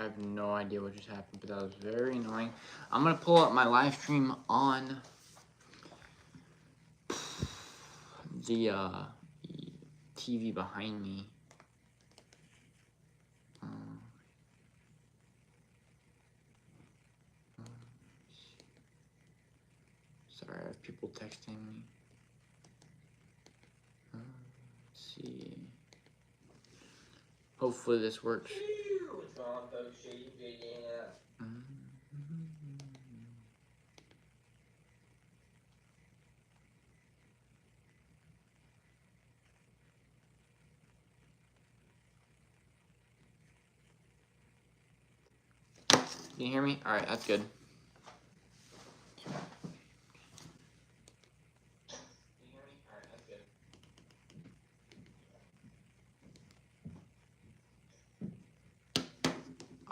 I have no idea what just happened, but that was very annoying. I'm gonna pull up my live stream on the TV behind me. Sorry, I have people texting me. Let's see. Hopefully this works. Can you hear me? Alright, that's good.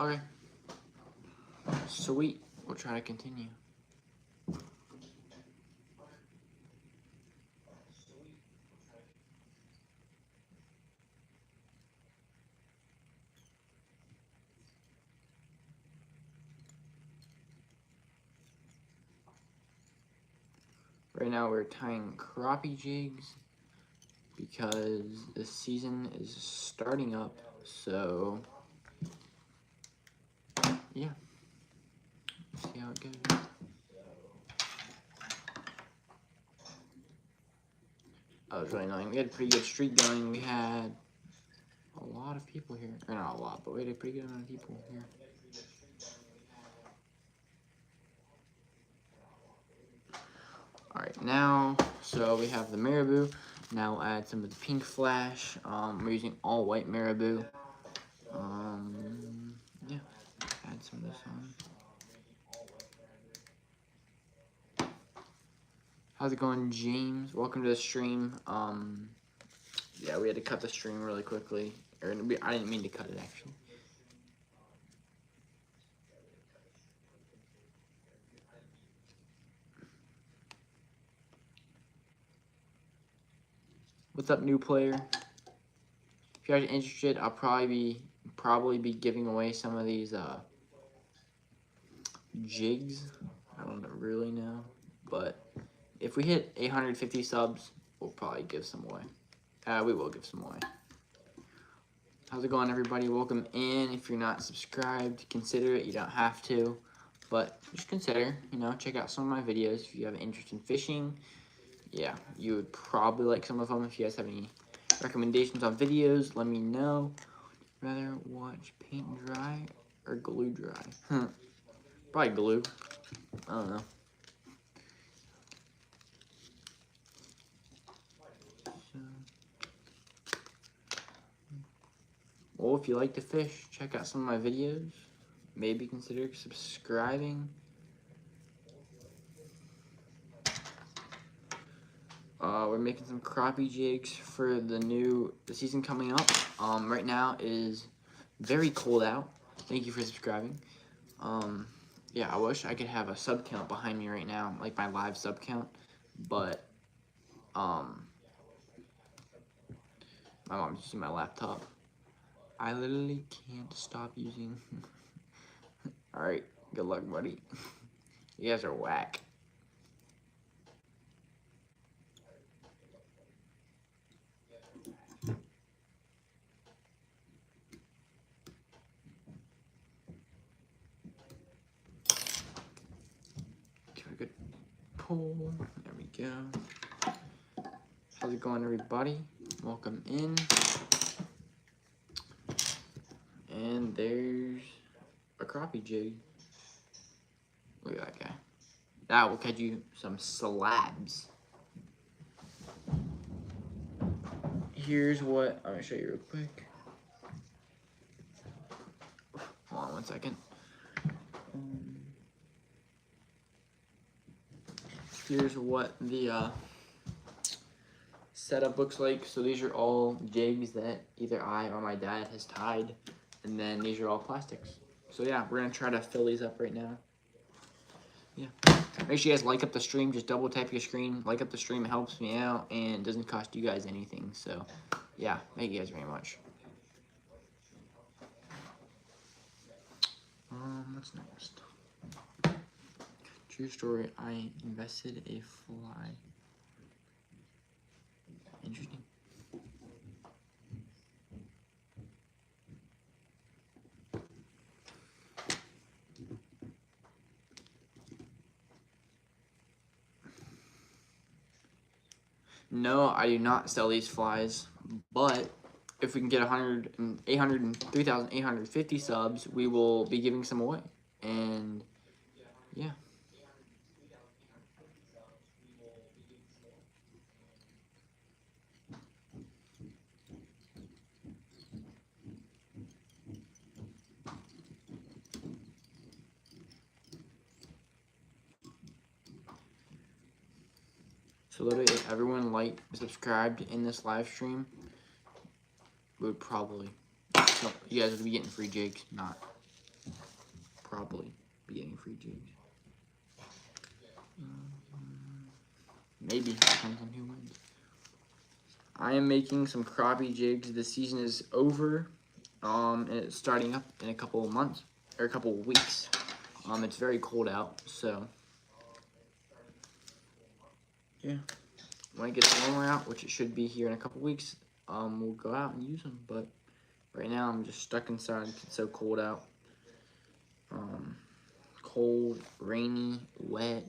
Okay. Sweet. We'll try to continue. Right now we're tying crappie jigs because the season is starting up, so yeah. Let's see how it goes. That was really annoying. We had a pretty good streak going. We had a lot of people here. Or not a lot, but we had a pretty good amount of people here. Alright, now, so we have the marabou. Now we'll add some of the pink flash. We're using all white marabou. Yeah, add some of this on. How's it going, James? Welcome to the stream. Yeah, we had to cut the stream really quickly. Or I didn't mean to cut it, actually. What's up, new player? If you guys are interested, I'll probably be giving away some of these jigs. I don't really know, but if we hit 850 subs, we'll probably give some away. We will give some away. How's it going, everybody? Welcome in. If you're not subscribed, consider it. You don't have to, but just consider, you know, check out some of my videos. If you have an interest in fishing, yeah, you would probably like some of them. If you guys have any recommendations on videos, let me know. Rather watch paint dry or glue dry? Probably glue. I don't know. Well, if you like to fish, check out some of my videos. Maybe consider subscribing. We're making some crappie jigs for the season coming up. Right now is very cold out. Thank you for subscribing. Yeah, I wish I could have a sub count behind me right now, like my live sub count, but my mom's using my laptop. I literally can't stop using. Alright, good luck, buddy. You guys are whack. Give it a good pull. There we go. How's it going, everybody? Welcome in. And there's a crappie jig. Look at that guy. That will catch you some slabs. Here's what I'm gonna show you real quick. Hold on one second. Here's what the setup looks like. So these are all jigs that either I or my dad has tied, and then these are all plastics. So yeah, we're gonna try to fill these up right now. Yeah. Make sure you guys like up the stream. Just double tap your screen. Like up the stream. It helps me out and doesn't cost you guys anything. So yeah, thank you guys very much. What's next? True story, I invested a fly. Interesting. No, I do not sell these flies, but if we can get 3,850 subs, we will be giving some away. And yeah. So literally, if everyone liked, subscribed in this live stream, we would probably, no, you guys would be getting free jigs, not probably be getting free jigs. Maybe, depends on who wins. I am making some crappie jigs. The season is over, and it's starting up in a couple of months, or a couple of weeks. It's very cold out, so yeah. When it gets warmer out, which it should be here in a couple weeks, we'll go out and use them. But right now, I'm just stuck inside. It's so cold out. Cold, rainy, wet.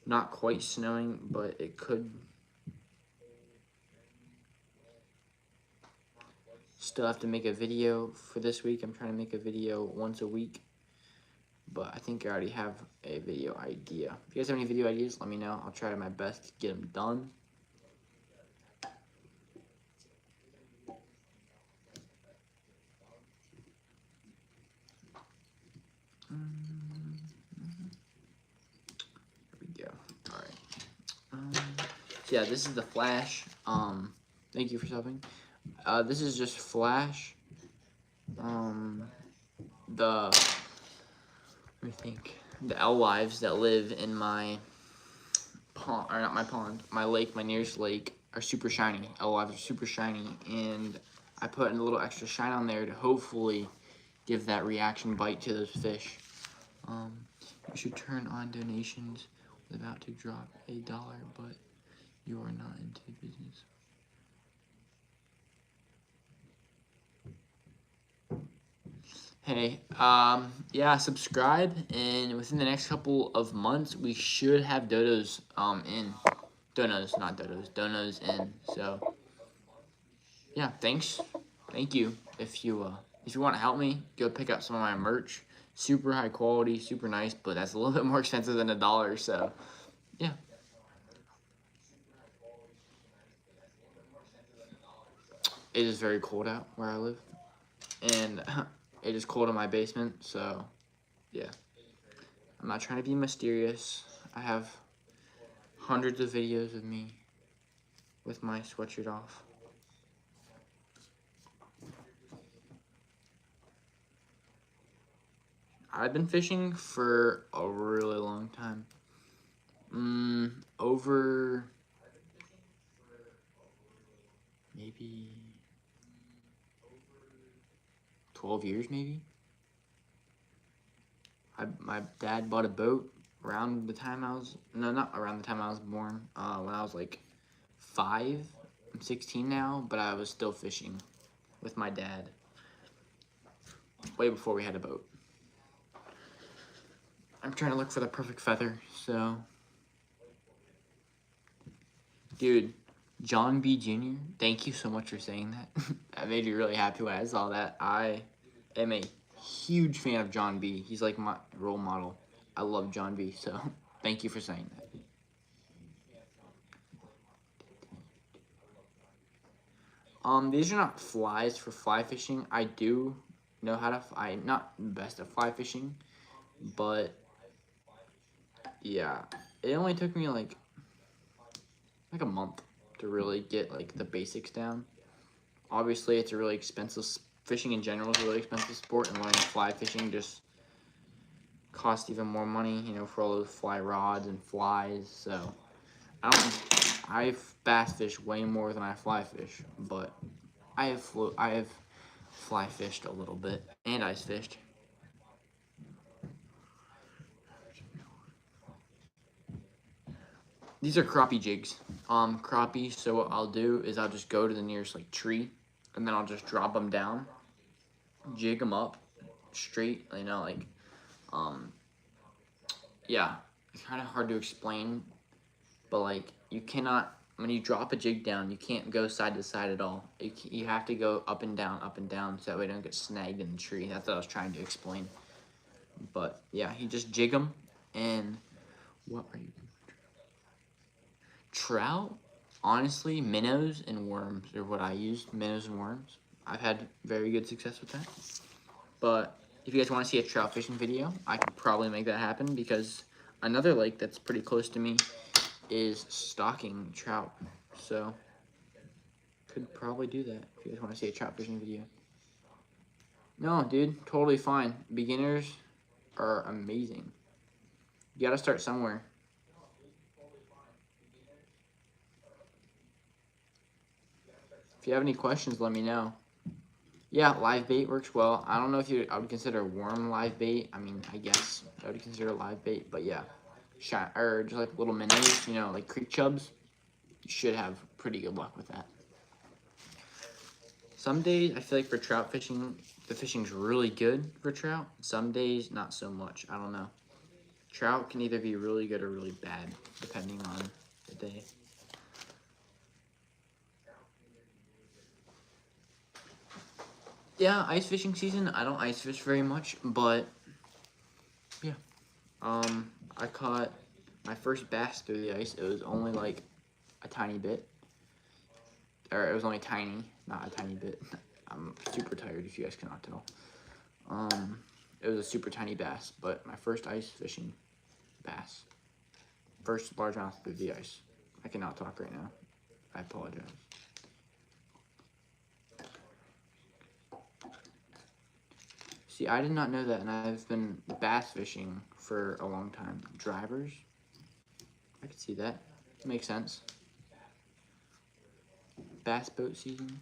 Not quite snowing, but it could. Still have to make a video for this week. I'm trying to make a video once a week, but I think I already have a video idea. If you guys have any video ideas, let me know. I'll try my best to get them done. There we go. All right. So yeah, this is the Flash. Thank you for subbing. This is just Flash. Let me think. The Alewives that live in my pond, or not my pond, my lake, my nearest lake, are super shiny. Alewives are super shiny, and I put a little extra shine on there to hopefully give that reaction bite to those fish. You should turn on donations. Was about to drop $1, but you are not into business. Hey, yeah, subscribe, and within the next couple of months, we should have dodos, donos in, so, yeah, thanks, thank you. If you want to help me, go pick up some of my merch, super high quality, super nice, but that's a little bit more expensive than $1, so, yeah. It is very cold out where I live, and it is cold in my basement, so, yeah. I'm not trying to be mysterious. I have hundreds of videos of me with my sweatshirt off. I've been fishing for a really long time. Over maybe 12 years, maybe. My dad bought a boat around the time I was, no, not around the time I was born, when I was like 5. I'm 16 now, but I was still fishing with my dad way before we had a boat. I'm trying to look for the perfect feather, so. Dude, John B. Jr., thank you so much for saying that. That made me really happy when I saw that. I am a huge fan of John B. He's like my role model. I love John B., so thank you for saying that. These are not flies for fly fishing. I do know how to, I'm not best at fly fishing, but yeah, it only took me like a month to really get like the basics down. Obviously, it's a really expensive, fishing in general is a really expensive sport, and learning fly fishing just costs even more money, you know, for all those fly rods and flies. So I bass fish way more than I fly fish, but I have fly fished a little bit and ice fished. These are crappie jigs. Crappie, so what I'll do is I'll just go to the nearest like tree, and then I'll just drop them down, jig them up straight, you know, like, yeah, it's kind of hard to explain, but like, you cannot, when you drop a jig down, you can't go side to side at all. You have to go up and down, so that way you don't get snagged in the tree. That's what I was trying to explain. But yeah, you just jig them, and what are you? Trout? Honestly, minnows and worms are what I used. Minnows and worms. I've had very good success with that. But if you guys want to see a trout fishing video, I could probably make that happen, because another lake that's pretty close to me is stocking trout. So, could probably do that if you guys want to see a trout fishing video. No, dude, totally fine. Beginners are amazing. You gotta start somewhere. If you have any questions, let me know. Yeah, live bait works well. I don't know if I would consider worm live bait. I mean, I guess I would consider live bait, but yeah, or just like little minnows, you know, like creek chubs. You should have pretty good luck with that. Some days I feel like for trout fishing, the fishing's really good for trout. Some days not so much. I don't know. Trout can either be really good or really bad depending on the day. Yeah, ice fishing season. I don't ice fish very much, but yeah. I caught my first bass through the ice. It was only like a tiny bit, or it was only tiny, not a tiny bit. I'm super tired, if you guys cannot tell. It was a super tiny bass, but my first ice fishing bass. First largemouth through the ice. I cannot talk right now. I apologize. See, I did not know that, and I've been bass fishing for a long time. Drivers? I could see that. Makes sense. Bass boat season?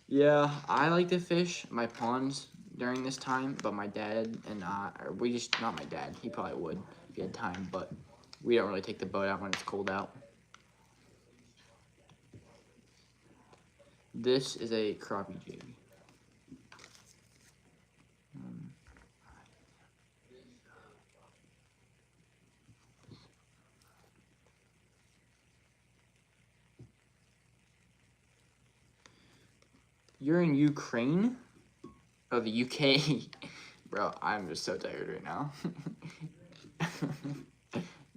Yeah, I like to fish my ponds during this time, but my dad and I, or we just, not my dad, he probably would if he had time, but we don't really take the boat out when it's cold out. This is a crappie jig. You're in Ukraine? Oh, the UK. Bro, I'm just so tired right now.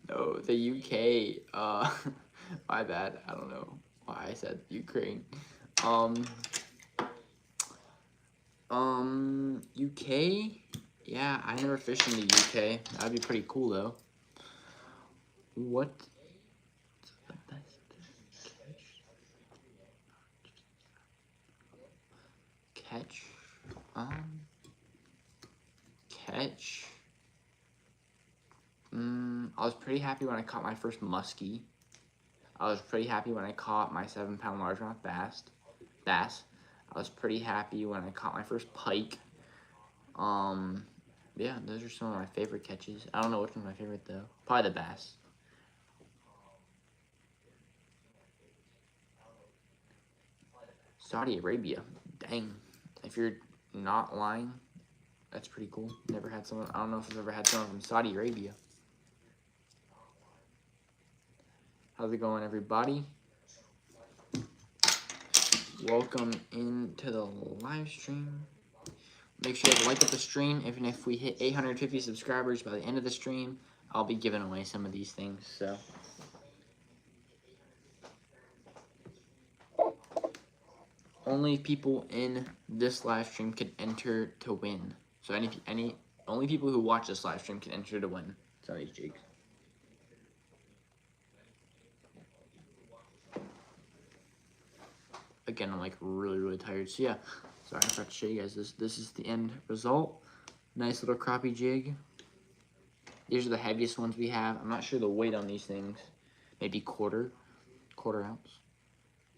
No, the UK. My bad. I don't know why I said Ukraine. UK? Yeah, I never fished in the UK. That'd be pretty cool though. What? Catch? Catch? I was pretty happy when I caught my first muskie. I was pretty happy when I caught my 7-pound largemouth bass. I was pretty happy when I caught my first pike. Yeah, those are some of my favorite catches. I don't know which one's my favorite though. Probably the bass. Saudi Arabia. Dang. If you're not lying, that's pretty cool. Never had someone, I don't know if I've ever had someone from Saudi Arabia. How's it going, everybody? Welcome into the live stream. Make sure to like up the stream. Even if we hit 850 subscribers by the end of the stream, I'll be giving away some of these things. So, only people in this live stream can enter to win. So only people who watch this live stream can enter to win some of these jigs. Again, I'm like really tired. So yeah, sorry, I forgot to show you guys this. This is the end result. Nice little crappie jig. These are the heaviest ones we have. I'm not sure the weight on these things. Maybe quarter ounce.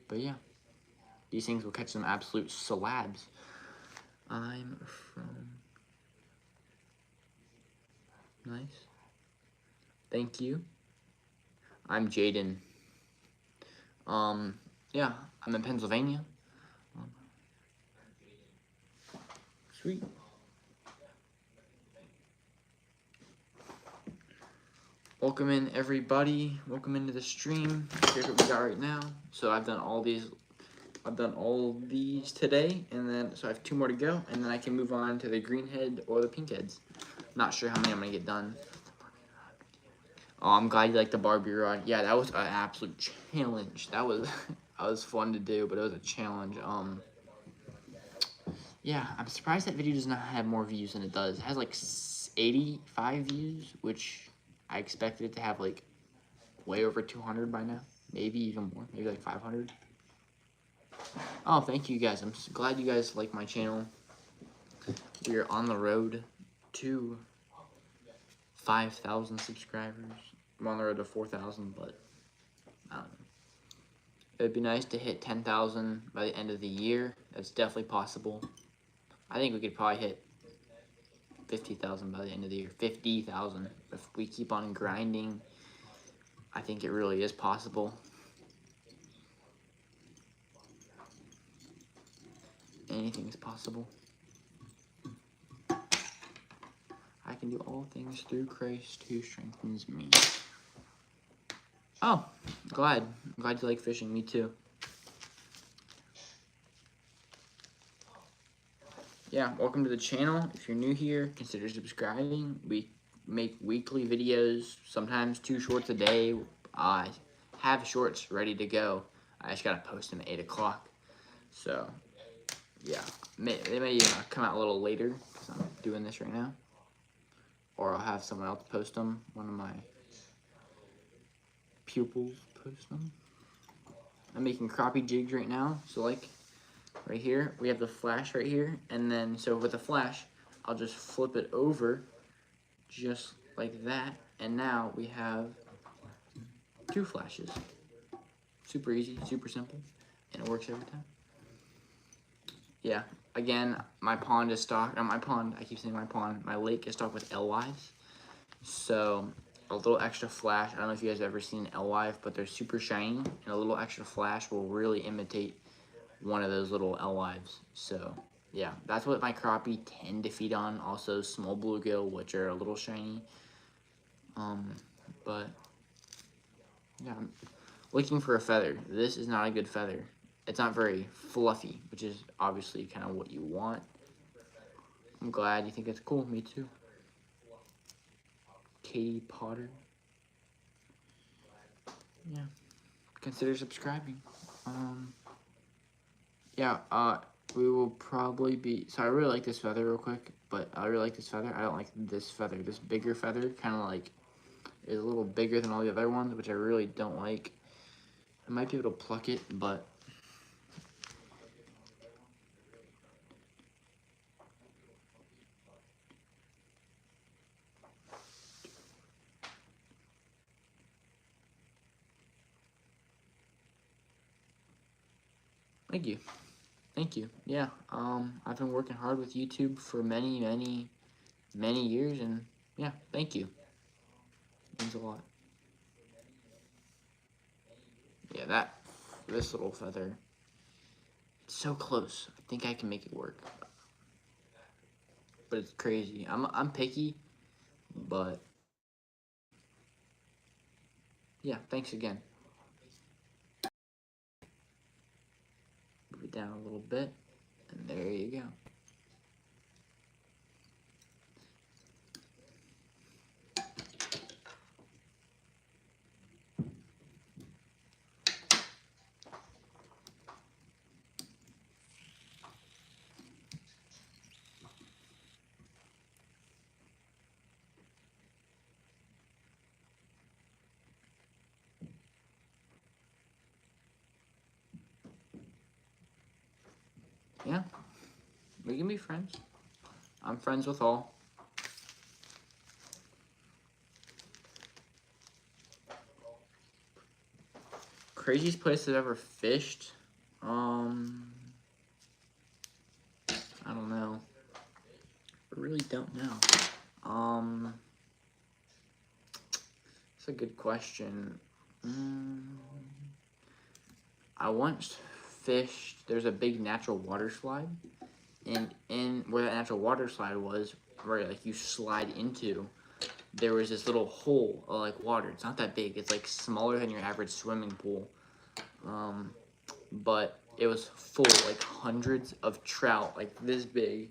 But yeah, these things will catch some absolute slabs. I'm from... Nice. Thank you. I'm Jaden. Yeah, I'm in Pennsylvania. Sweet. Welcome in, everybody. Welcome into the stream. Here's what we got right now. So I've done all these today, and then so I have 2 more to go, and then I can move on to the green head or the pink heads. Not sure how many I'm gonna get done. Oh, I'm glad you like the Barbie rod. Yeah, that was an absolute challenge. That was fun to do, but it was a challenge. Yeah, I'm surprised that video does not have more views than it does. It has like 85 views, which I expected it to have like way over 200 by now. Maybe even more, maybe like 500. Oh, thank you guys. I'm glad you guys like my channel. We are on the road to 5,000 subscribers. I'm on the road to 4,000, but I don't know. It'd be nice to hit 10,000 by the end of the year. That's definitely possible. I think we could probably hit 50,000 by the end of the year. 50,000. If we keep on grinding, I think it really is possible. Anything is possible. I can do all things through Christ who strengthens me. Oh, glad you like fishing. Me too. Yeah, welcome to the channel. If you're new here, consider subscribing. We make weekly videos, sometimes 2 shorts a day. I have shorts ready to go. I just gotta post them at 8 o'clock. So, yeah, they may come out a little later because I'm doing this right now. Or I'll have someone else post them. One of my pupils post them. I'm making crappie jigs right now. So like right here, we have the flash right here. And then, so with the flash, I'll just flip it over just like that. And now we have 2 flashes. Super easy, super simple. And it works every time. Yeah, again, my pond is stocked, I keep saying my pond, my lake is stocked with alewives. So, a little extra flash, I don't know if you guys have ever seen an alewife, but they're super shiny, and a little extra flash will really imitate one of those little alewives. So, yeah, that's what my crappie tend to feed on. Also, small bluegill, which are a little shiny. But, yeah, I'm looking for a feather. This is not a good feather. It's not very fluffy, which is obviously kind of what you want. I'm glad you think it's cool. Me too. Katie Potter. Yeah. Consider subscribing. Yeah, we will probably be... So I really like this feather real quick, but I really like this feather. I don't like this feather. This bigger feather kind of like is a little bigger than all the other ones, which I really don't like. I might be able to pluck it, but... Thank you. Thank you. Yeah, I've been working hard with YouTube for many years, and yeah, thank you. It means a lot. Yeah, this little feather, it's so close. I think I can make it work. But it's crazy. I'm picky, but yeah, thanks again. Move it down a little bit, and there you go. Yeah, we can be friends. I'm friends with all. Craziest place I've ever fished? I don't know. I really don't know. That's a good question. I once fished. There's a big natural water slide, and in where that natural water slide was, where like you slide into, there was this little hole of like water. It's not that big. It's like smaller than your average swimming pool, but it was full, like hundreds of trout, like this big,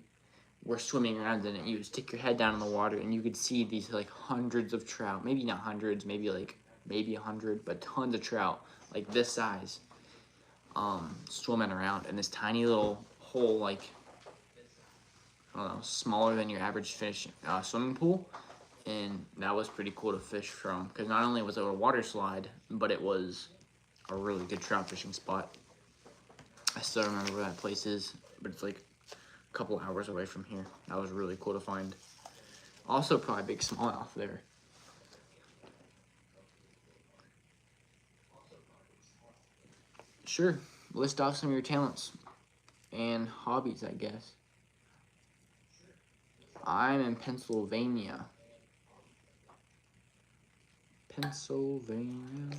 were swimming around in it. You would stick your head down in the water, and you could see these like hundreds of trout. Maybe not hundreds, maybe 100, but tons of trout, like this size, swimming around in this tiny little hole, like I don't know, smaller than your average fish swimming pool. And that was pretty cool to fish from, because not only was it a water slide, but it was a really good trout fishing spot. I still remember where that place is, but it's like a couple hours away from here. That was really cool to find. Also probably big smallmouth there. Sure, list off some of your talents and hobbies, I guess. I'm in Pennsylvania. Pennsylvania.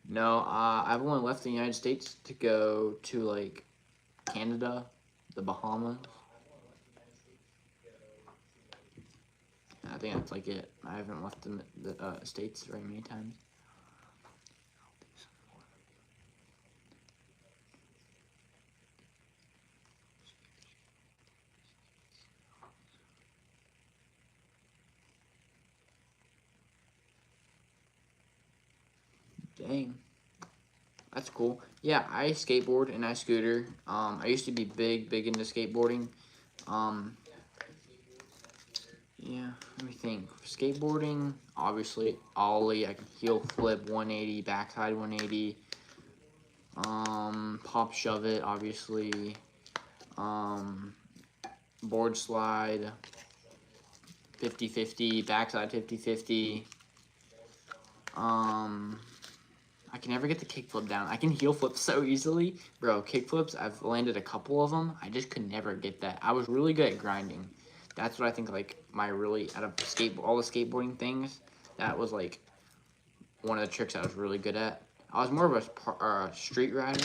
No, I've only left the United States to go to like Canada, the Bahamas. I think that's like it. I haven't left the States very many times. Dang. That's cool. Yeah, I skateboard and I scooter. I used to be big into skateboarding. Yeah, let me think. Skateboarding, obviously, ollie, I can heel flip 180, backside 180. Pop shove it, obviously. Board slide, 50-50, backside 50-50. I can never get the kickflip down. I can heel flip so easily. Bro, kickflips, I've landed a couple of them. I just could never get that. I was really good at grinding. That's what I think, like, my really, out of all the skateboarding things, that was, like, one of the tricks I was really good at. I was more of a street rider.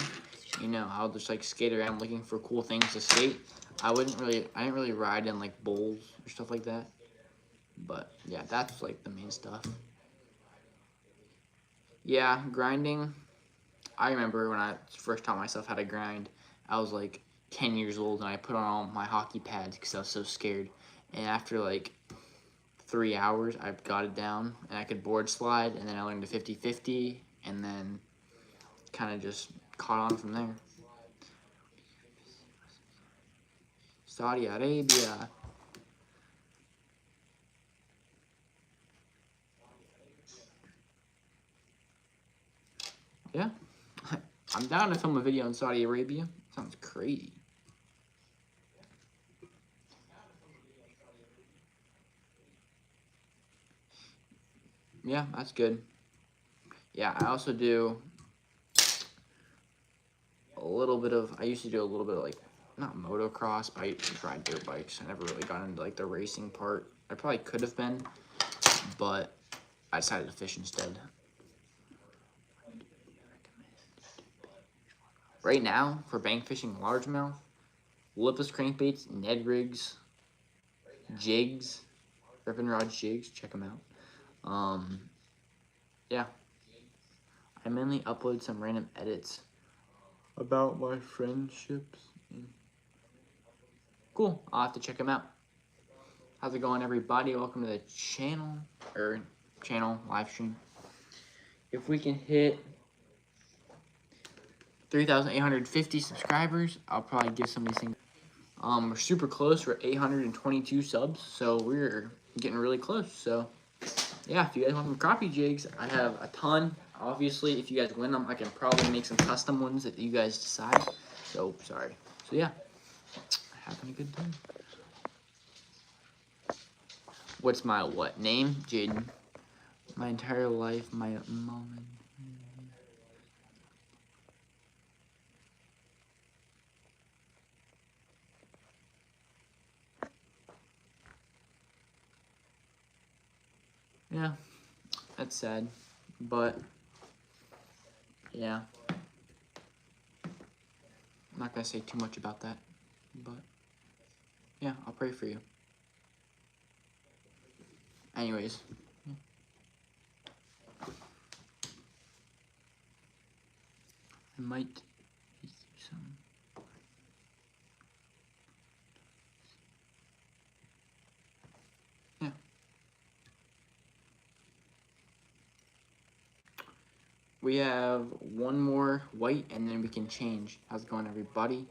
You know, I'll just, like, skate around looking for cool things to skate. I didn't really ride in, like, bowls or stuff like that. But, yeah, that's, like, the main stuff. Yeah, grinding. I remember when I first taught myself how to grind, I was like 10 years old and I put on all my hockey pads because I was so scared. And after like 3 hours, I got it down and I could board slide, and then I learned the 50-50 and then kind of just caught on from there. Saudi Arabia. Yeah. I'm down to film a video in Saudi Arabia. Sounds crazy. Yeah, that's good. Yeah, I also do a little bit of, I used to do a little bit of like, not motocross, but I used to ride dirt bikes. I never really got into like the racing part. I probably could have been, but I decided to fish instead. Right now, for bank fishing largemouth, lipless crankbaits, Ned rigs, jigs, ripping rod jigs, check them out. Yeah. I mainly upload some random edits about my friendships. Cool, I'll have to check them out. How's it going, everybody? Welcome to the channel, live stream. If we can hit 3,850 subscribers, I'll probably give some of these things. We're super close. We're 822 subs, so we're getting really close. So, yeah, if you guys want some crappie jigs, I have a ton. Obviously, if you guys win them, I can probably make some custom ones that you guys decide. So, sorry. So, yeah, having a good time. What's my what name? Jaden. My entire life, my moment. yeah, that's sad, but yeah, I'm not gonna say too much about that, but yeah, I'll pray for you. Anyways, yeah. I might do some. Yeah. We have one more white and then we can change. How's it going, everybody?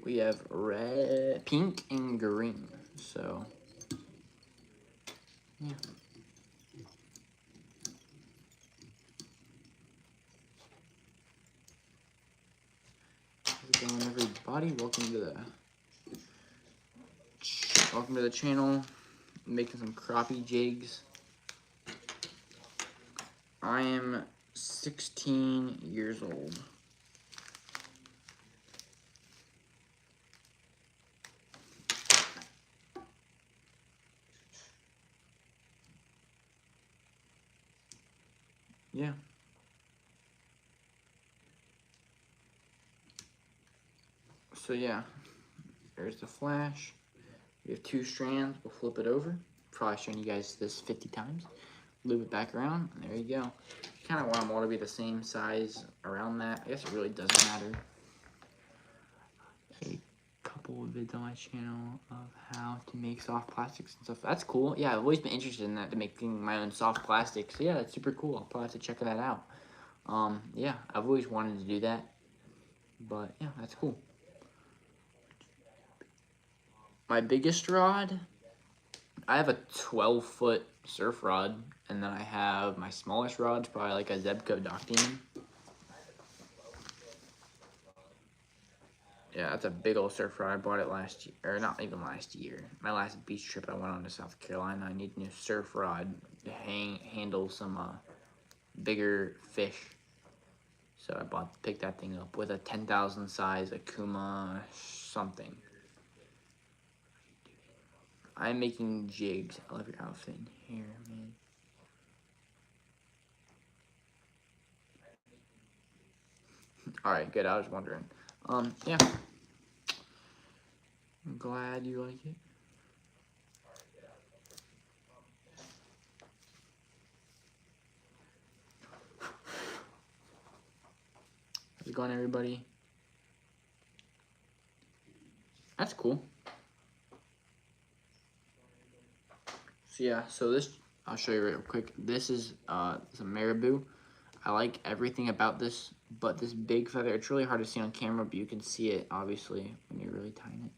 We have red, pink, and green. So, yeah. How's it going, everybody? Welcome to the channel. I'm making some crappie jigs. I am 16 years old. Yeah. So yeah, there's the flash. We have 2 strands. We'll flip it over. Probably shown you guys this 50 times. Loop it back around, and there you go. Kind of want them all to be the same size around that. I guess it really doesn't matter. A couple of vids on my channel of how to make soft plastics and stuff. That's cool. Yeah, I've always been interested in that, to making my own soft plastics. So yeah, that's super cool. I'll probably have to check that out. Yeah, I've always wanted to do that. But yeah, that's cool. My biggest rod, I have a 12-foot surf rod, and then I have my smallest rod's probably like a Zebco Dock Demon. Yeah, that's a big old surf rod. I bought it last year, or not even last year. My last beach trip I went on to South Carolina. I need a new surf rod to handle some bigger fish. So I picked that thing up with a 10,000 size Akuma something. I'm making jigs. I love your outfit in here, man. Alright, good. I was wondering. Yeah. I'm glad you like it. How's it going, everybody? That's cool. So yeah, so this, I'll show you real quick. This is some marabou. I like everything about this, but this big feather, it's really hard to see on camera, but you can see it, obviously, when you're really tying it.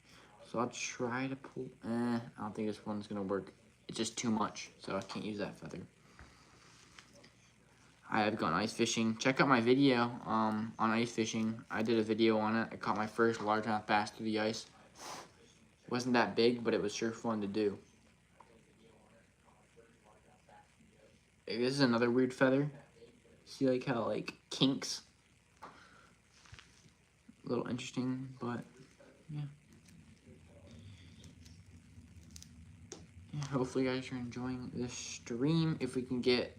So I'll try to pull, I don't think this one's gonna work. It's just too much, so I can't use that feather. I have gone ice fishing. Check out my video on ice fishing. I did a video on it. I caught my first largemouth bass through the ice. It wasn't that big, but it was sure fun to do. This is another weird feather. See like how like kinks? A little interesting, but yeah. Hopefully you guys are enjoying this stream. If we can get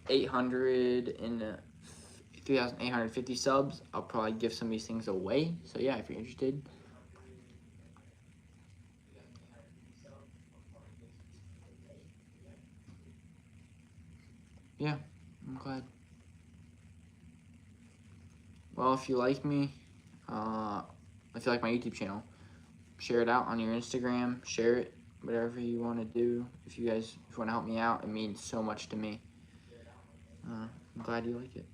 3,850 subs, I'll probably give some of these things away. So yeah, if you're interested. Yeah, I'm glad. Well, if you like me, if you like my YouTube channel, share it out on your Instagram, share it, whatever you want to do. If you want to help me out, it means so much to me. I'm glad you like it.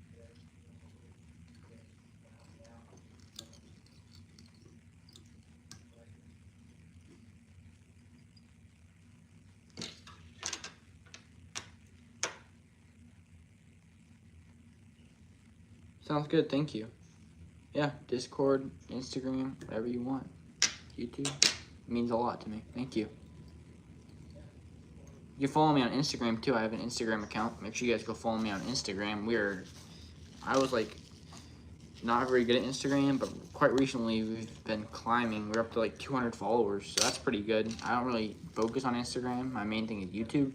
Sounds good, thank you. Yeah, Discord, Instagram, whatever you want. YouTube, it means a lot to me. Thank you. You can follow me on Instagram too. I have an Instagram account. Make sure you guys go follow me on Instagram. I was like not very good at Instagram, but quite recently we've been climbing. We're up to like 200 followers, so that's pretty good. I don't really focus on Instagram. My main thing is YouTube.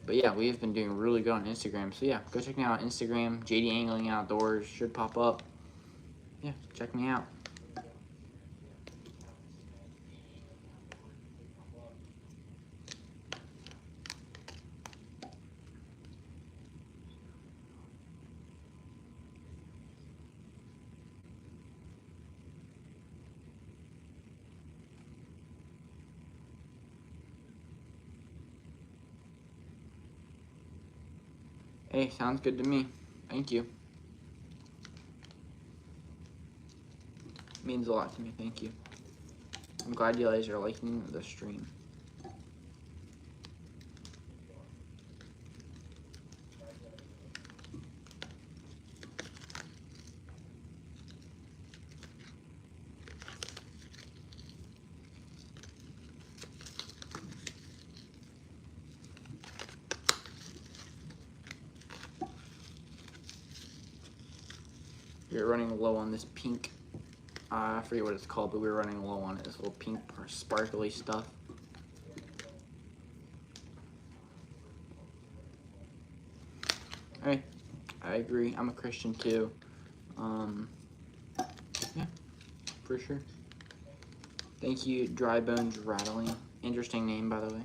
But yeah, we have been doing really good on Instagram. So yeah, go check me out on Instagram. JD Angling Outdoors should pop up. Yeah, check me out. Hey, sounds good to me. Thank you. Means a lot to me. Thank you. I'm glad you guys are liking the stream. We're running low on this pink. I forget what it's called, but we were running low on it. This little pink sparkly stuff. Hey, I agree. I'm a Christian too. Yeah, for sure. Thank you, Dry Bones Rattling. Interesting name, by the way.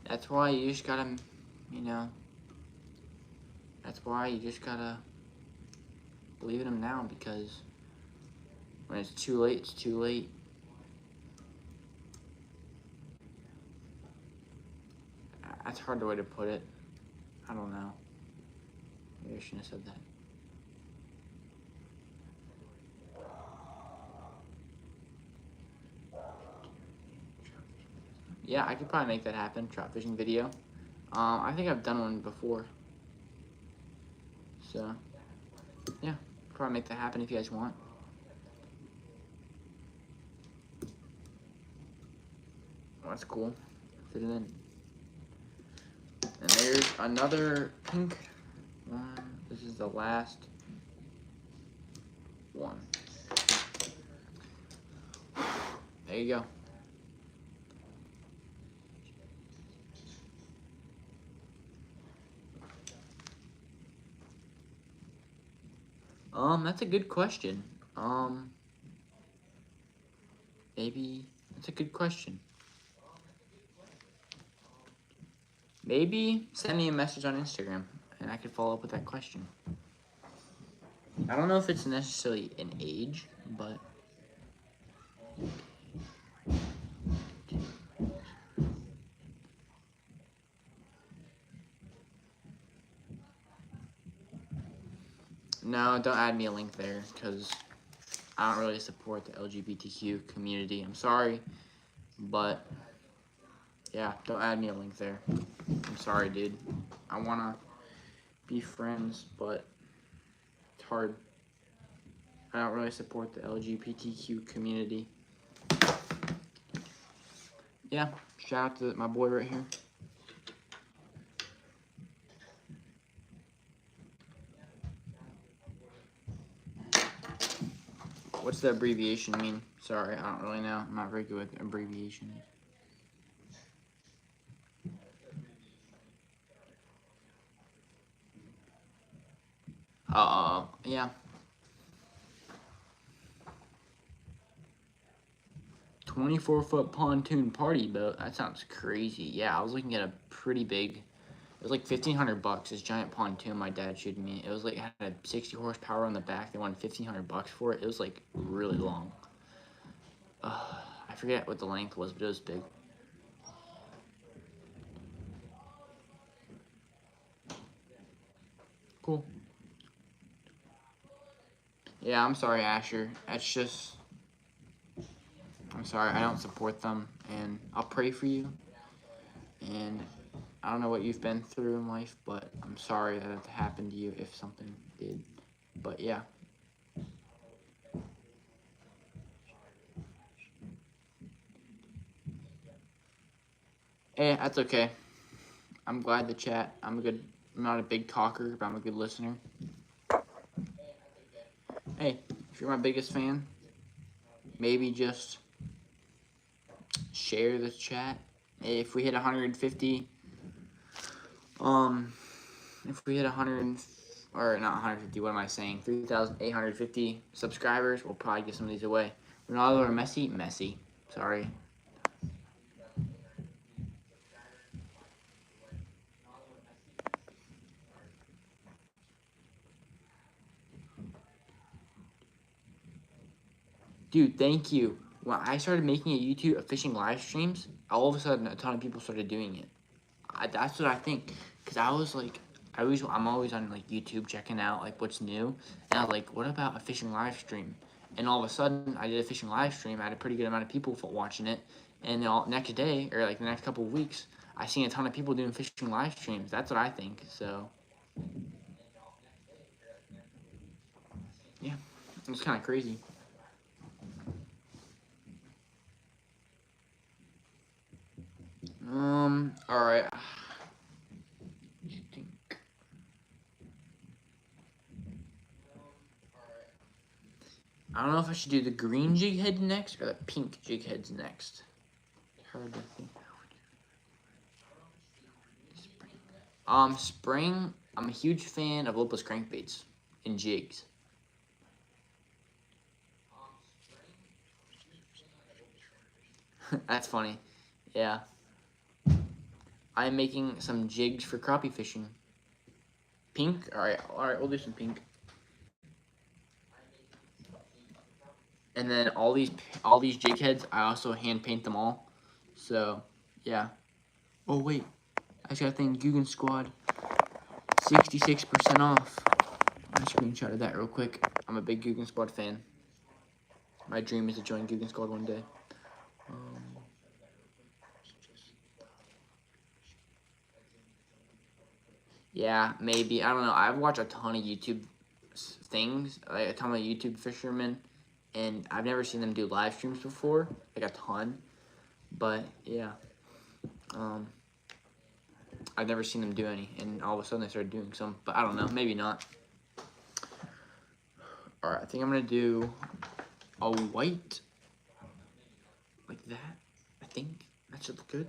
That's why you just gotta, you know, that's why you just gotta believe in him now, because when it's too late, it's too late. That's a hard way to put it. I don't know. Maybe I shouldn't have said that. Yeah, I could probably make that happen, trout fishing video. I think I've done one before. So, yeah, probably make that happen if you guys want. Oh, that's cool. Fit it in. And there's another pink one. This is the last one. There you go. That's a good question. Maybe that's a good question. Maybe send me a message on Instagram and I could follow up with that question. I don't know if it's necessarily an age, but no, don't add me a link there because I don't really support the LGBTQ community. I'm sorry, but yeah, don't add me a link there. I'm sorry, dude. I wanna be friends, but it's hard. I don't really support the LGBTQ community. Yeah, shout out to my boy right here. What's the abbreviation mean? Sorry, I don't really know. I'm not very good with abbreviations. Yeah. 24-foot pontoon party boat. That sounds crazy. Yeah, I was looking at a pretty big. It was like $1,500. This giant pontoon my dad showed me. It was like, it had a 60 horsepower on the back. They wanted $1,500 for it. It was like really long. I forget what the length was, but it was big. Cool. Yeah, I'm sorry, Asher. That's just, I'm sorry, I don't support them, and I'll pray for you. And I don't know what you've been through in life, but I'm sorry that it happened to you if something did. But yeah. Hey, that's okay. I'm glad to chat. I'm not a big talker, but I'm a good listener. Hey, if you're my biggest fan, maybe just share this chat. If we hit 150, um, if we hit 100, or not 150, what am I saying? 3,850 subscribers, we'll probably give some of these away. Ronaldo or Messi? Messi. Sorry. Dude, thank you. When I started making a YouTube of fishing live streams, all of a sudden a ton of people started doing it. That's what I think, cause I was like, I'm always on like YouTube checking out like what's new, and I was like, what about a fishing live stream? And all of a sudden, I did a fishing live stream. I had a pretty good amount of people watching it, and then next day or like the next couple of weeks, I seen a ton of people doing fishing live streams. That's what I think. So yeah, it's kind of crazy. All right. I don't know if I should do the green jig head next or the pink jig heads next. Hard to think. Spring. I'm a huge fan of lipless crankbaits and jigs. That's funny. Yeah. I'm making some jigs for crappie fishing. Pink. All right. We'll do some pink. And then all these jig heads, I also hand paint them all. So yeah. Oh wait, I just got a thing. Guggen Squad, 66% off. I screenshotted that real quick. I'm a big Guggen Squad fan. My dream is to join Guggen Squad one day. Yeah, maybe. I don't know. I've watched a ton of YouTube things, like a ton of YouTube fishermen, and I've never seen them do live streams before, like a ton. But yeah, um, I've never seen them do any, and all of a sudden they started doing some. But I don't know, maybe not. All right, I think I'm gonna do a white like that. I think that should look good.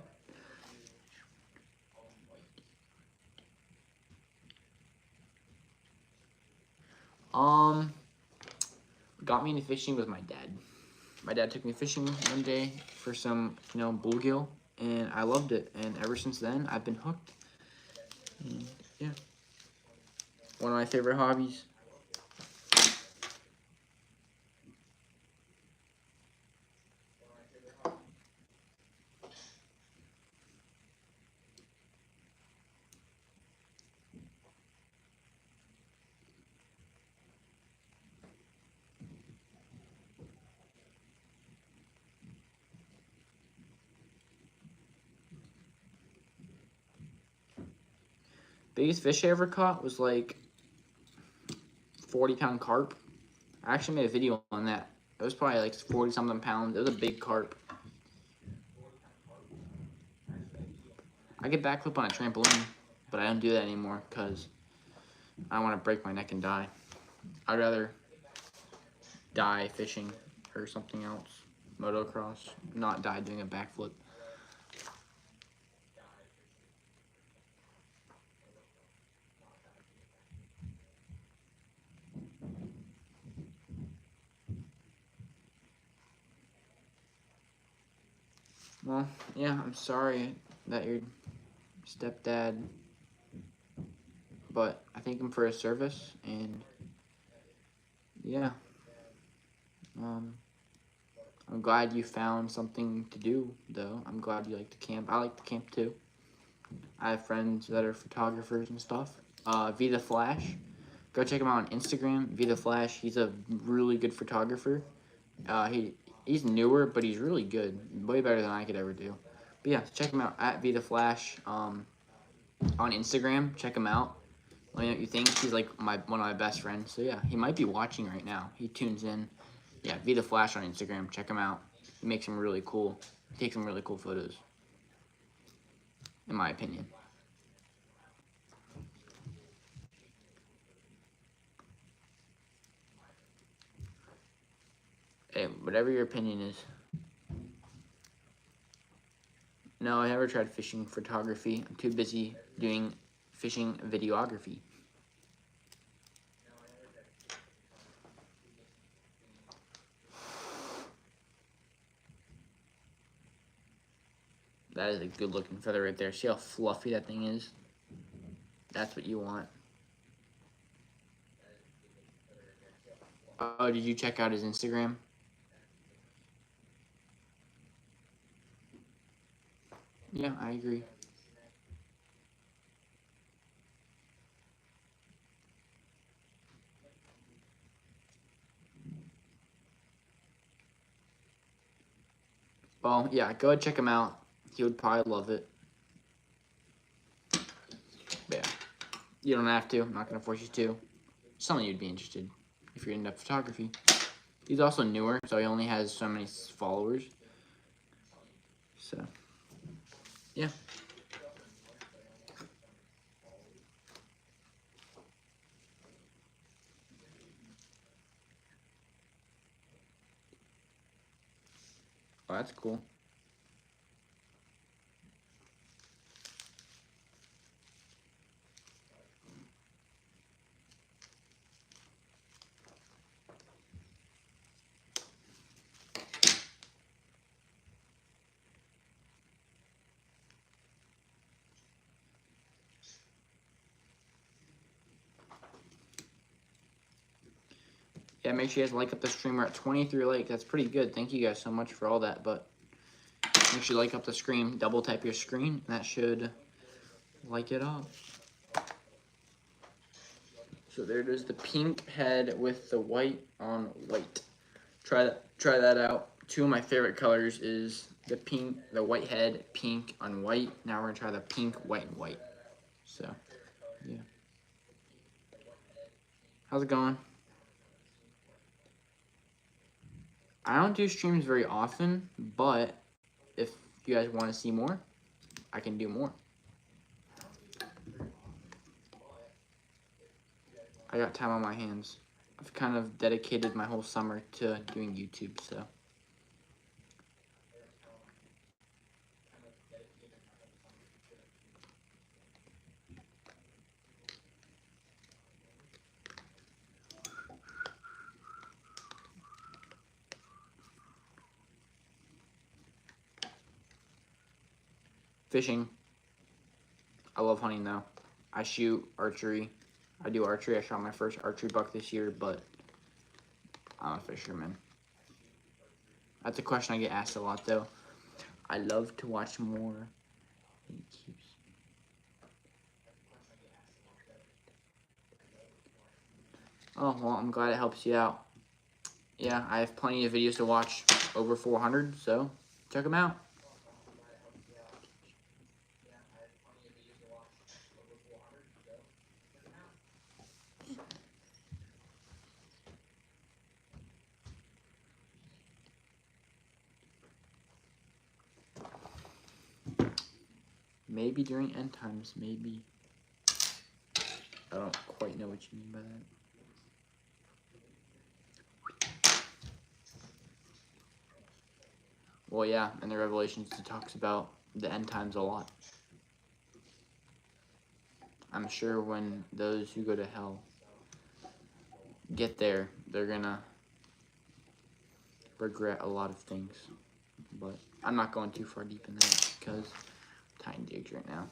Um, got me into fishing was my dad. My dad took me fishing one day for some, bluegill, and I loved it. And ever since then, I've been hooked. And yeah, one of my favorite hobbies. Biggest fish I ever caught was like 40-pound carp. I actually made a video on that. It was probably like 40-something pounds. It was a big carp. I could backflip on a trampoline, but I don't do that anymore because I don't want to break my neck and die. I'd rather die fishing or something else, motocross, not die doing a backflip. Well, yeah, I'm sorry that your stepdad, but I thank him for his service, and yeah, um, I'm glad you found something to do, though. I'm glad you like to camp. I like to camp, too. I have friends that are photographers and stuff. Vita Flash. Go check him out on Instagram, Vita Flash. He's a really good photographer. He's newer, but he's really good. Way better than I could ever do. But yeah, check him out at Vita Flash on Instagram. Check him out. Let me know what you think. He's like one of my best friends. So yeah, he might be watching right now. He tunes in. Yeah, Vita Flash on Instagram. Check him out. He makes some really cool. He takes some really cool photos. In my opinion. Hey, whatever your opinion is. No, I never tried fishing photography. I'm too busy doing fishing videography. That is a good looking feather right there. See how fluffy that thing is? That's what you want. Oh, did you check out his Instagram? Yeah, I agree. Well, yeah, go ahead, check him out. He would probably love it. Yeah, you don't have to. I'm not going to force you to. Something you'd be interested if you're into photography. He's also newer, so he only has so many followers. So, yeah. Oh, that's cool. Yeah, make sure you guys like up the stream. We're at 23 likes. That's pretty good. Thank you guys so much for all that. But make sure you like up the stream. Double tap your screen, and that should like it up. So there it is, the pink head with the white on white. Try that out. Two of my favorite colors is the white head, pink on white. Now we're gonna try the pink, white, and white. So, yeah. How's it going? I don't do streams very often, but if you guys want to see more, I can do more. I got time on my hands. I've kind of dedicated my whole summer to doing YouTube, so. Fishing. I love hunting though. I shoot archery. I do archery. I shot my first archery buck this year, but I'm a fisherman. That's a question I get asked a lot though. I love to watch more. Oh, well, I'm glad it helps you out. Yeah, I have plenty of videos to watch, over 400, so check them out. Maybe during end times, maybe. I don't quite know what you mean by that. Well, yeah, in the Revelations, it talks about the end times a lot. I'm sure when those who go to hell get there, they're gonna regret a lot of things. But I'm not going too far deep in that because I'm tying digs right now.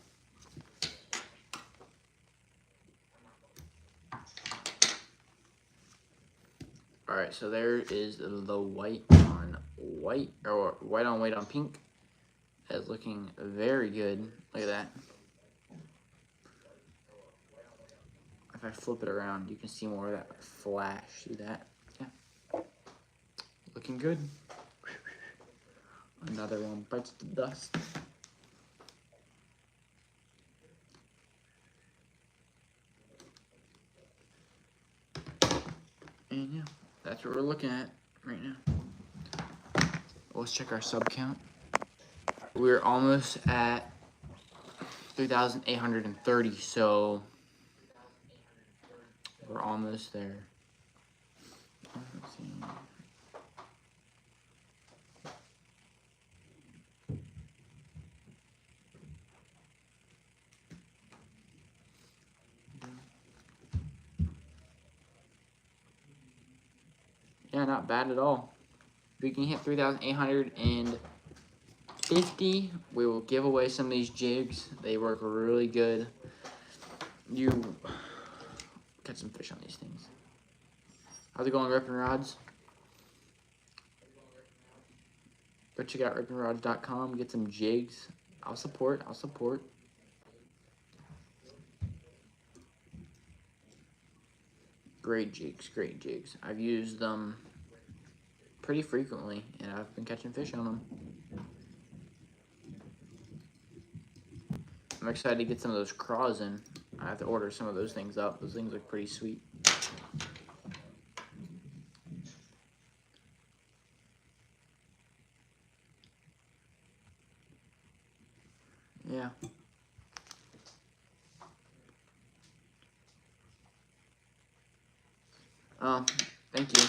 Alright, so there is the white on white, or white on white on pink. That's looking very good. Look at that. if I flip it around, you can see more of that flash. See that? Yeah. Looking good. Another one bites the dust. And yeah, that's what we're looking at right now. Let's check our sub count. We're almost at 3,830, so we're almost there. Let's see. Yeah, not bad at all. If we can hit 3,850, we will give away some of these jigs. They work really good. You catch some fish on these things. How's it going, Rippin' Rods? Go check out rippinrods.com, get some jigs. I'll support. Great jigs, great jigs. I've used them pretty frequently, and I've been catching fish on them. I'm excited to get some of those craws in. I have to order some of those things up. Those things look pretty sweet. Yeah. Oh, thank you.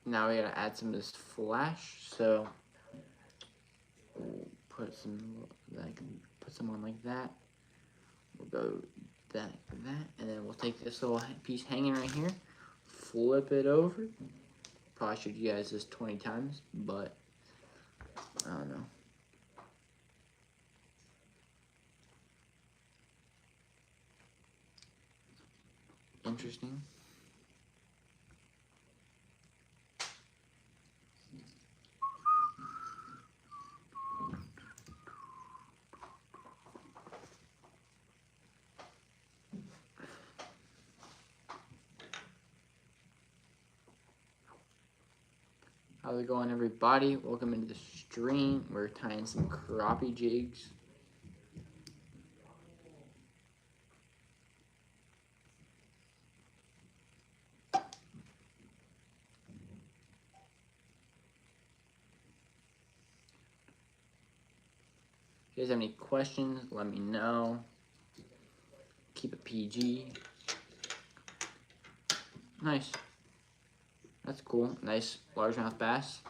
Now we gotta add some of this flash, so we'll put some on like that. We'll go that, and then we'll take this little piece hanging right here, flip it over. Probably showed you guys this 20 times, but I don't know. Interesting. How's it going, everybody? Welcome into the stream. We're tying some crappie jigs. If you guys have any questions, let me know. Keep it PG. Nice. That's cool. Nice largemouth bass.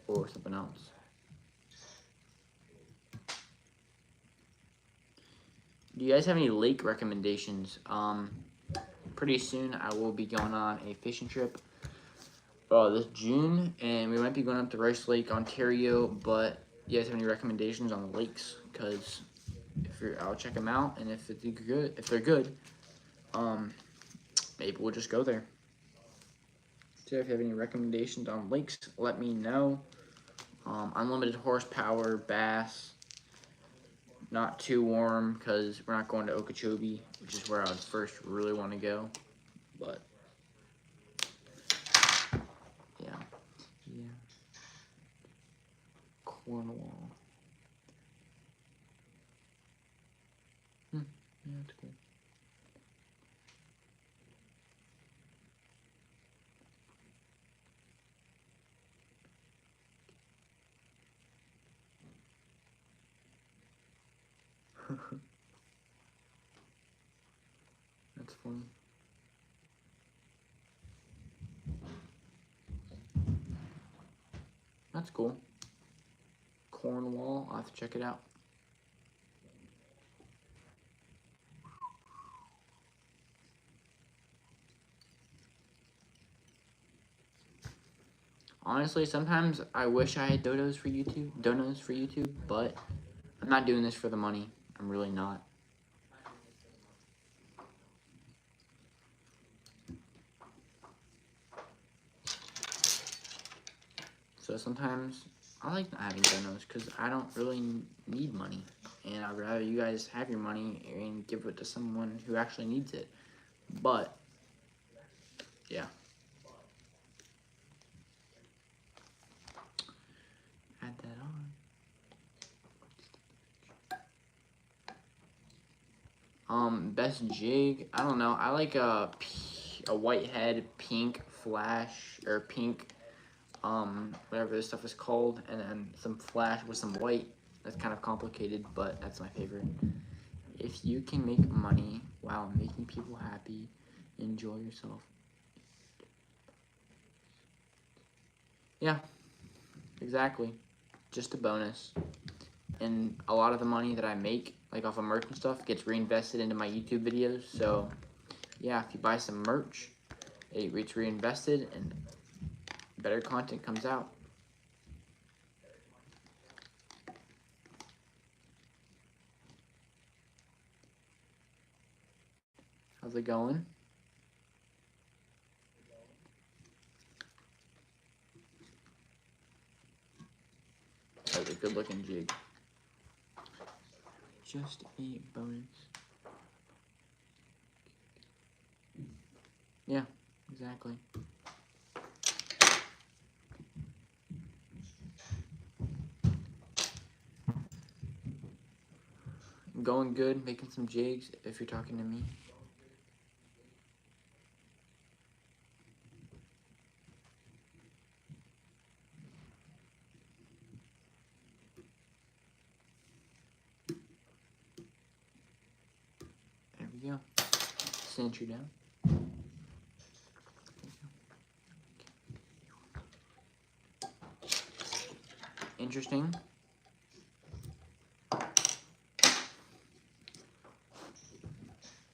Or something else. Do you guys have any lake recommendations? Pretty soon I will be going on a fishing trip this June, and we might be going up to Rice Lake, Ontario, but you guys have any recommendations on the lakes? Because I'll check them out, and if they're good, maybe we'll just go there. So if you have any recommendations on lakes, let me know. Unlimited horsepower, bass, not too warm, because we're not going to Okeechobee, which is where I would first really want to go, but yeah. Cornwall. Yeah, that's cool. That's funny. That's cool. Cornwall, I'll have to check it out. Honestly, sometimes I wish I had donos for YouTube, but I'm not doing this for the money. I'm really not. So sometimes I like not having donos because I don't really need money. And I'd rather you guys have your money and give it to someone who actually needs it. But, yeah. Add that on. Best jig, I don't know. I like a white head, pink flash, or pink, whatever this stuff is called, and then some flash with some white. That's kind of complicated, but that's my favorite. If you can make money while making people happy, enjoy yourself. Yeah, exactly. Just a bonus. And a lot of the money that I make, like off of merch and stuff, gets reinvested into my YouTube videos. So, yeah, if you buy some merch, it gets reinvested and better content comes out. How's it going? That was a good looking jig. Just a bonus. Yeah, exactly. Going good, making some jigs if you're talking to me. There we go. Cinch you down. Interesting.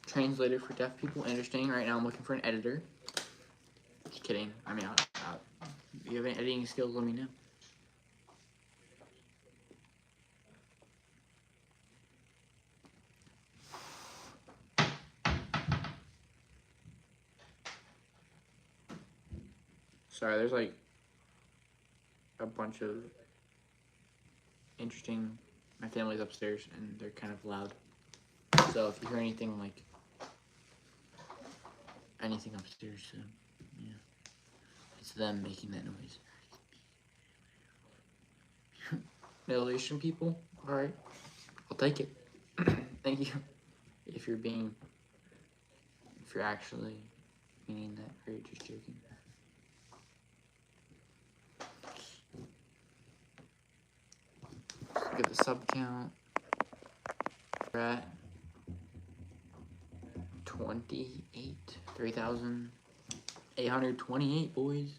Translator for deaf people. Interesting. Right now I'm looking for an editor. Just kidding. I mean, if you have any editing skills, let me know. Sorry, there's like a bunch of interesting. My family's upstairs and they're kind of loud. So if you hear anything like anything upstairs, so yeah, it's them making that noise. Middle Eastern people, all right, I'll take it. Thank you. If you're actually meaning that, or you're just joking. Look at the sub count. We're at 28, 3,828 boys.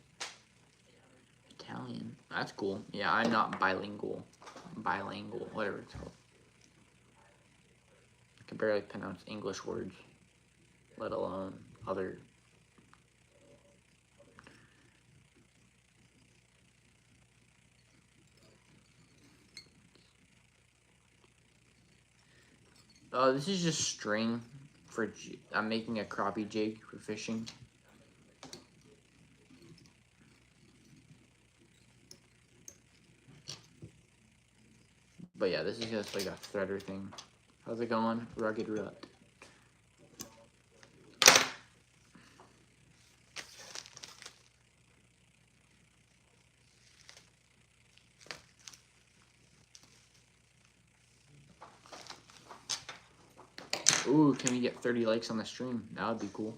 Italian, that's cool. Yeah, I'm not bilingual, whatever it's called. I can barely pronounce English words, let alone other. This is just string for. I'm making a crappie jig for fishing. But yeah, this is just like a threader thing. How's it going, Rugged Rut? Ooh, can we get 30 likes on the stream? That would be cool.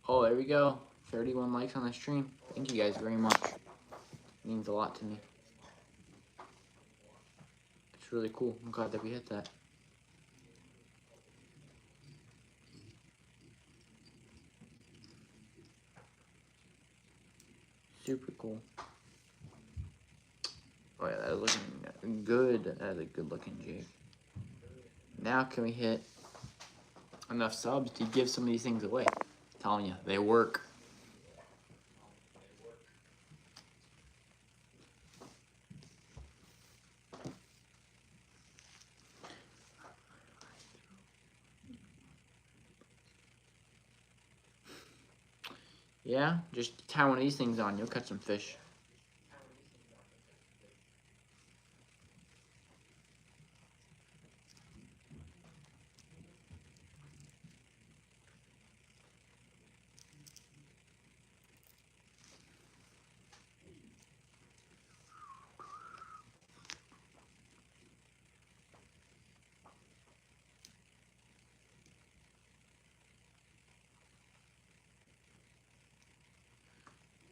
Oh, there we go. 31 likes on the stream. Thank you guys very much. It means a lot to me. It's really cool. I'm glad that we hit that. Super cool. Oh yeah, that is looking good. That is a good looking jig. Now can we hit enough subs to give some of these things away? I'm telling you, they work. Yeah, just tie one of these things on, you'll catch some fish.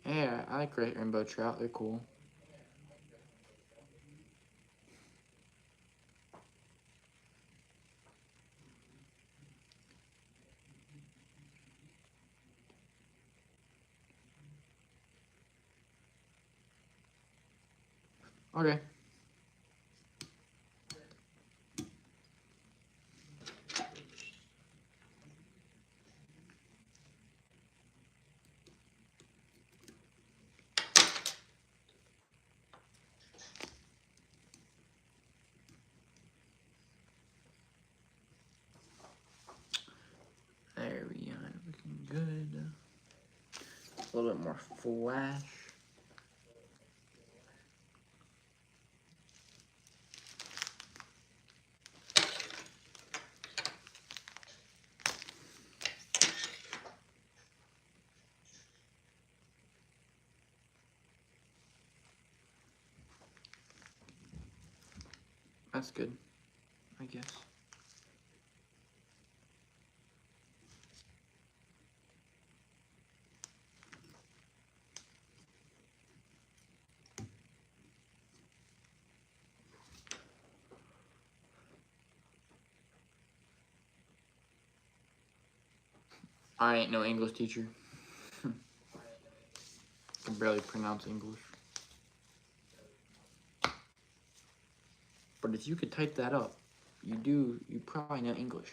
Yeah, I like great rainbow trout. They're cool. Okay. There we are. Looking good. A little bit more flash. That's good, I guess. I ain't no English teacher. Can barely pronounce English. But if you could type that up, you probably know English.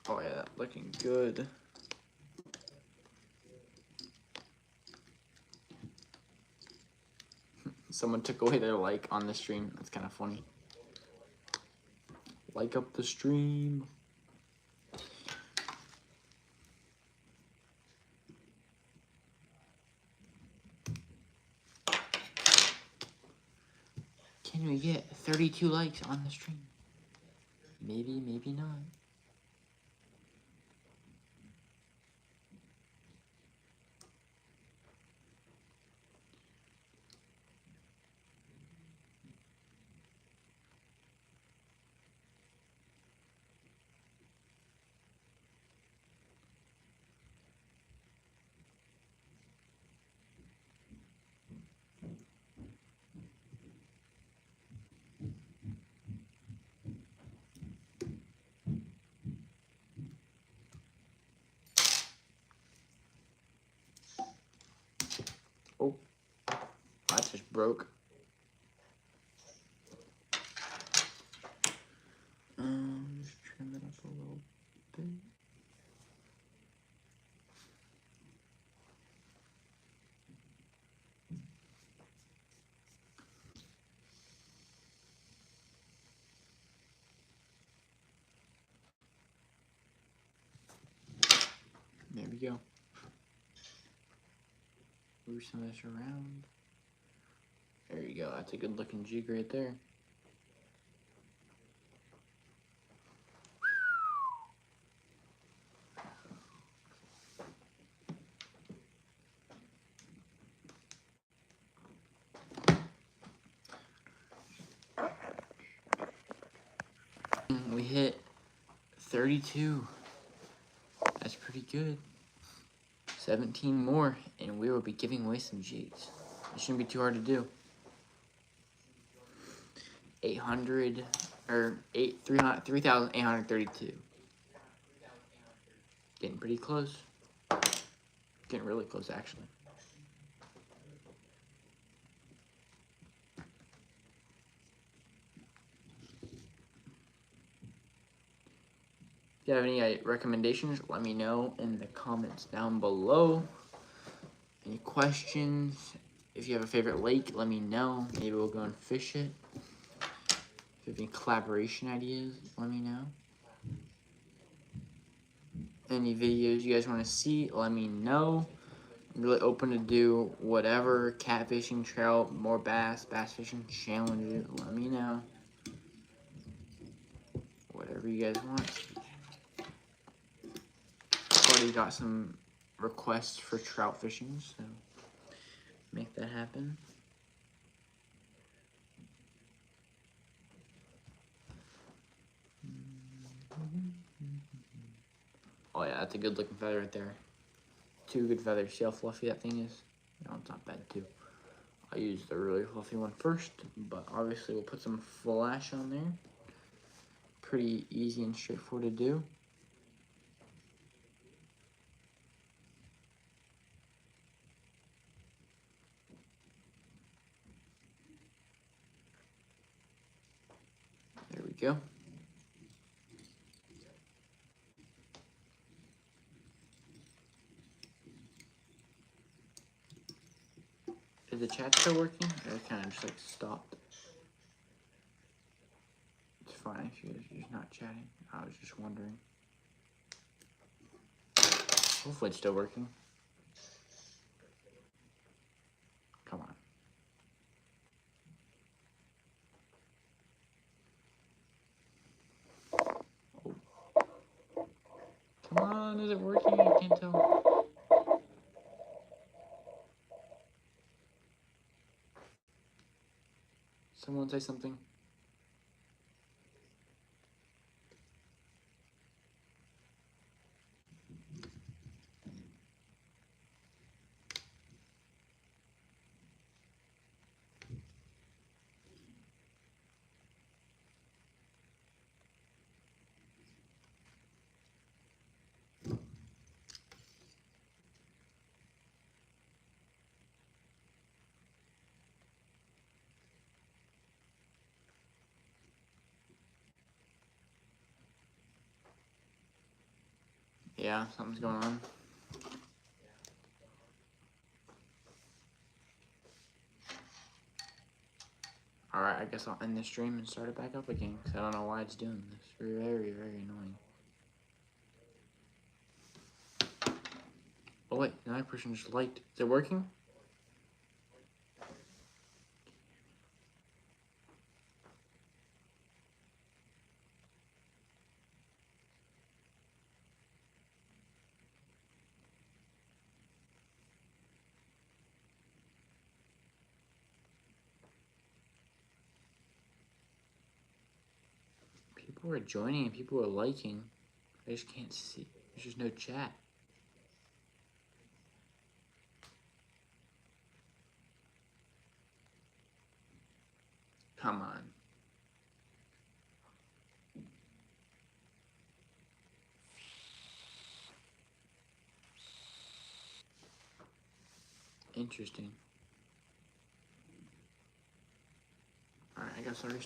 Oh yeah, looking good. Someone took away their like on the stream. That's kind of funny. Like up the stream. Can we get 32 likes on the stream? Maybe, maybe not. Oh, that just broke. Just trim it up a little bit. There we go. Move some of this around. There you go. That's a good looking jig right there. We hit 32. That's pretty good. 17 more, and we will be giving away some G's. It shouldn't be too hard to do. 800 or 3,832. Getting pretty close. Getting really close, actually. If you have any recommendations, let me know in the comments down below. Any questions? If you have a favorite lake, let me know. Maybe we'll go and fish it. If you have any collaboration ideas, let me know. Any videos you guys want to see, let me know. I'm really open to do whatever. Catfishing, trout, more bass fishing challenges, let me know. Whatever you guys want. Already got some requests for trout fishing, so make that happen. Oh yeah, that's a good looking feather right there. 2 good feathers. See how fluffy that thing is? No, it's not bad too. I'll use the really fluffy one first, but obviously we'll put some flash on there. Pretty easy and straightforward to do. There we go. Is the chat still working? Or it kind of just like stopped? It's fine if you're just not chatting. I was just wondering. Hopefully it's still working. Come on. Oh. Come on, is it working? I can't tell. Someone say something. Yeah, something's going on. Alright, I guess I'll end the stream and start it back up again, because I don't know why it's doing this. Very, very annoying. Oh wait, another person just liked. Is it working? People are joining and people are liking. I just can't see. There's just no chat. Come on. Interesting. Alright, I guess I'll